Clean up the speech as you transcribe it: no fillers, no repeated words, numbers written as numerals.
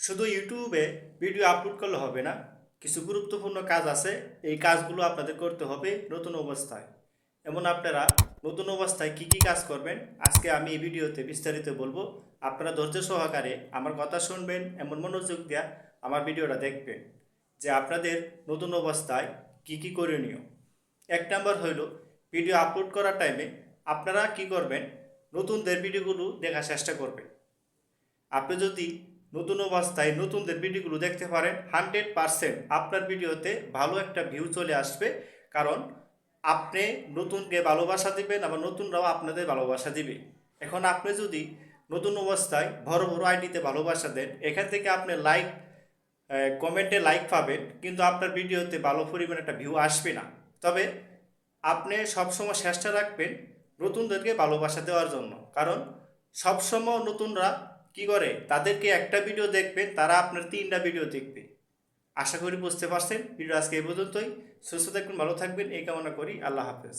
শুধু ইউটিউবে video upload করলে হবে না, কিছু গুরুত্বপূর্ণ কাজ আছে। এই কাজগুলো আপনাদের করতে হবে নতুন অবস্থায়। আপনারা নতুন অবস্থায় কি কি কাজ করবেন আজকে আমি এই ভিডিওতে বিস্তারিত বলবো। আপনারা ধৈর্য সহকারে আমার কথা শুনবেন, এমন মনোযোগ দেওয়া আমার ভিডিওটা দেখবেন যে আপনাদের নতুন অবস্থায় কি কি করণীয়। এক নাম্বার হইল, ভিডিও আপলোড করার টাইমে আপনারা কি করবেন, নতুনদের ভিডিওগুলো দেখার চেষ্টা করবেন। আপনি যদি নতুন অবস্থায় নতুনদের ভিডিওগুলো দেখতে পারেন, 100% আপনার ভিডিওতে ভালো একটা ভিউ চলে আসবে। কারণ আপনি নতুনকে ভালোবাসা দিবেন, আবার নতুনরাও আপনাদের ভালোবাসা দিবে। এখন আপনি যদি নতুন অবস্থায় বড় বড় আইডিতে ভালোবাসা দেন, এখান থেকে আপনি লাইক কমেন্টে লাইক পাবেন, কিন্তু আপনার ভিডিওতে ভালো পরিমাণে একটা ভিউ আসবে না। তবে আপনি সবসময় চেষ্টা রাখবেন নতুনদেরকে ভালোবাসা দেওয়ার জন্য। কারণ সবসময় নতুনরা কি করে, তাদেরকে একটা ভিডিও দেখবেন, তারা আপনার 3টা ভিডিও দেখবে। আশা করি বুঝতে পারছেন। ভিডিও আজকে এই পর্যন্তই। সুস্থ থাকবেন, ভালো থাকবেন এই কামনা করি। আল্লাহ হাফেজ।